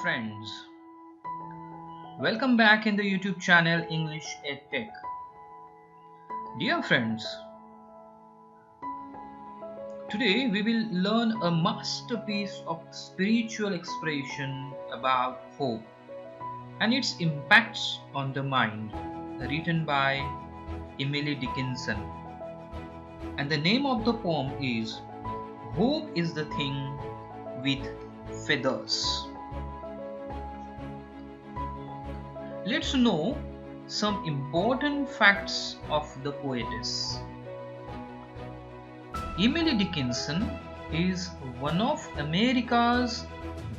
friends, welcome back in the YouTube channel English EdTech. Dear friends, today we will learn a masterpiece of spiritual expression about hope and its impacts on the mind, written by Emily Dickinson. And the name of the poem is Hope is the Thing with Feathers. Let's know some important facts of the poetess. Emily Dickinson is one of America's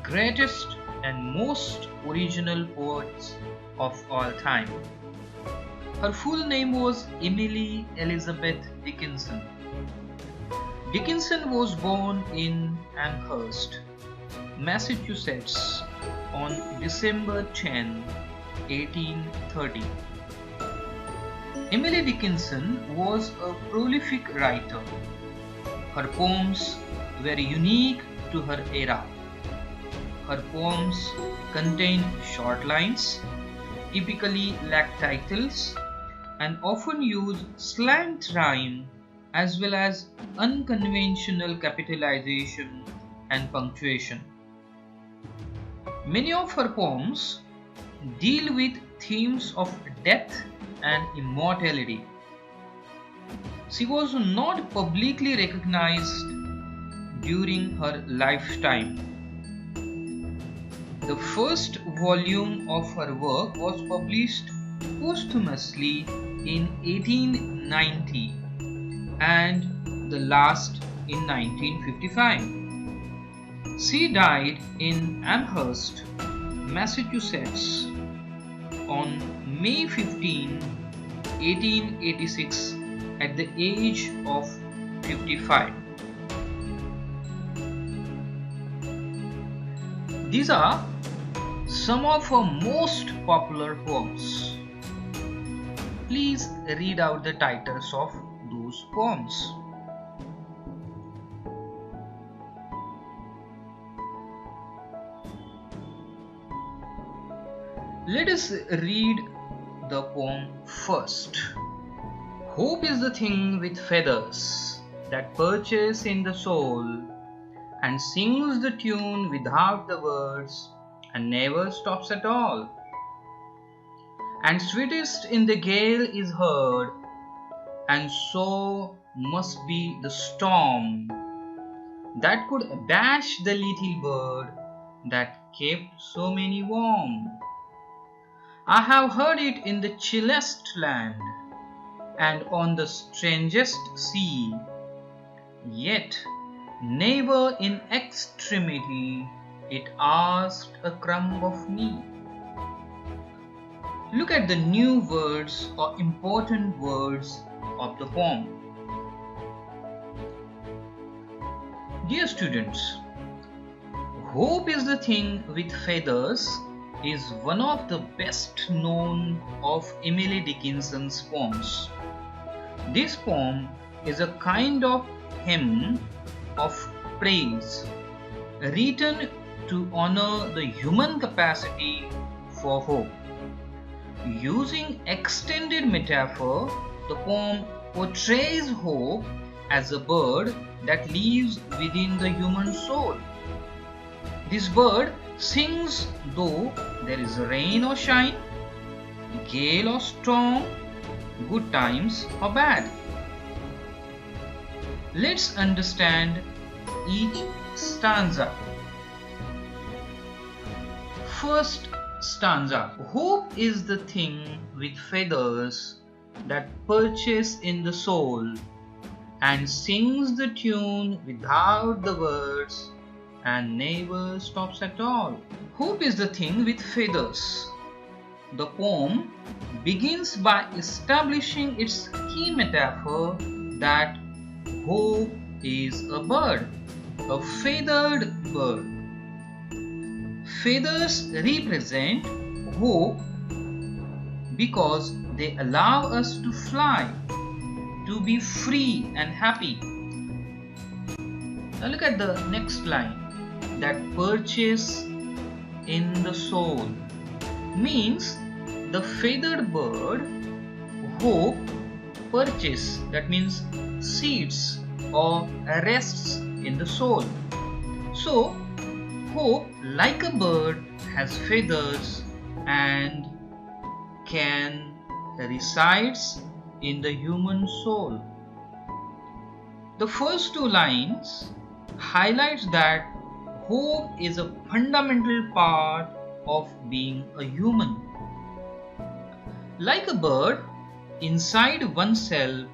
greatest and most original poets of all time. Her full name was Emily Elizabeth Dickinson. Dickinson was born in Amherst, Massachusetts on December 10, 1830. Emily Dickinson was a prolific writer. Her poems were unique to her era. Her poems contained short lines, typically lacked titles, and often used slant rhyme as well as unconventional capitalization and punctuation. Many of her poems deal with themes of death and immortality. She was not publicly recognized during her lifetime. The first volume of her work was published posthumously in 1890 and the last in 1955. She died in Amherst, Massachusetts on May 15, 1886 at the age of 55. These are some of her most popular poems. Please read out the titles of those poems. Let us read the poem first. Hope is the thing with feathers that perches in the soul and sings the tune without the words and never stops at all. And sweetest in the gale is heard, and so must be the storm that could dash the little bird that kept so many warm. I have heard it in the chillest land and on the strangest sea, yet never in extremity it asked a crumb of me. Look at the new words or important words of the poem. Dear students, hope is the thing with feathers is one of the best known of Emily Dickinson's poems. This poem is a kind of hymn of praise written to honor the human capacity for hope. Using extended metaphor, the poem portrays hope as a bird that lives within the human soul. This bird sings though there is rain or shine, gale or storm, good times or bad. Let's understand each stanza. First stanza. Hope is the thing with feathers that perches in the soul and sings the tune without the words and never stops at all. Hope is the thing with feathers. The poem begins by establishing its key metaphor that hope is a bird, a feathered bird. Feathers represent hope because they allow us to fly, to be free and happy. Now look at the next line, that perches in the soul means the feathered bird hope perches, that means seats or rests in the soul. So hope, like a bird, has feathers and can resides in the human soul. The first two lines highlights that hope is a fundamental part of being a human. Like a bird inside oneself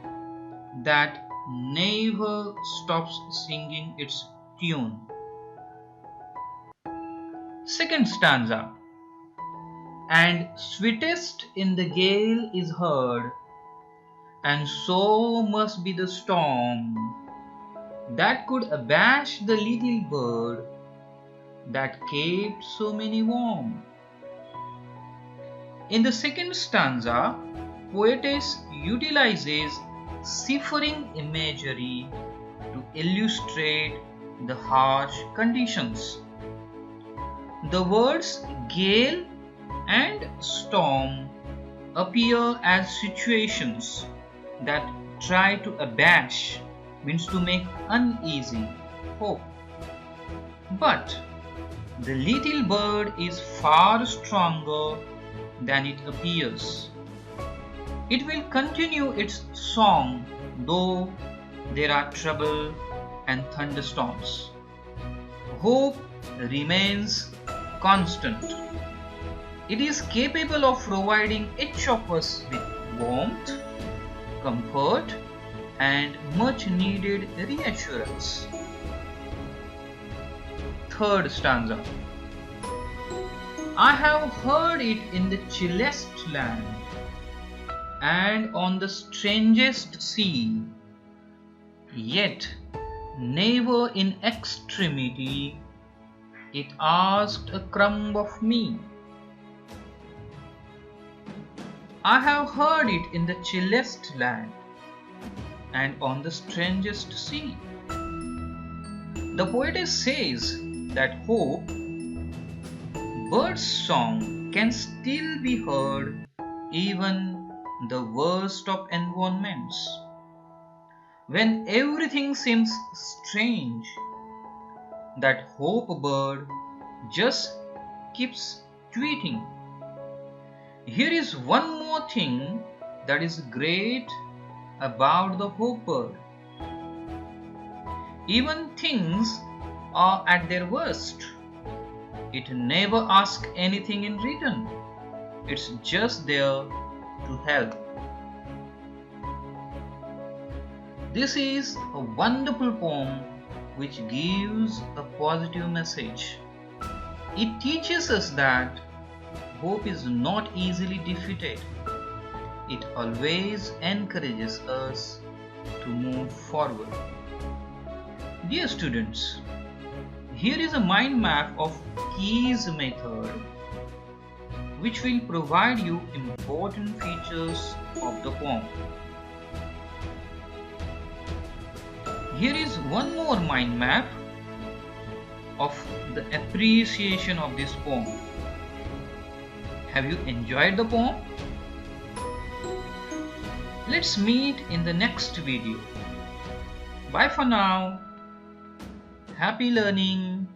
that never stops singing its tune. Second stanza. And sweetest in the gale is heard, and so must be the storm that could abash the little bird that kept so many warm. In the second stanza, poetess utilizes shivering imagery to illustrate the harsh conditions. The words gale and storm appear as situations that try to abash, means to make uneasy, hope. But the little bird is far stronger than it appears. It will continue its song though there are trouble and thunderstorms. Hope remains constant. It is capable of providing each of us with warmth, comfort, and much needed reassurance. Third stanza. I have heard it in the chillest land and on the strangest sea, yet never in extremity it asked a crumb of me. I have heard it in the chillest land and on the strangest sea. The poetess says that hope, bird's song, can still be heard even the worst of environments. When everything seems strange, that hope bird just keeps tweeting. Here is one more thing that is great about the hope bird. Even things are at their worst, it never asks anything in return. It's just there to help. This is a wonderful poem which gives a positive message. It teaches us that hope is not easily defeated. It always encourages us to move forward. Dear students, here is a mind map of Key's method which will provide you important features of the poem. Here is one more mind map of the appreciation of this poem. Have you enjoyed the poem? Let's meet in the next video. Bye for now. Happy learning.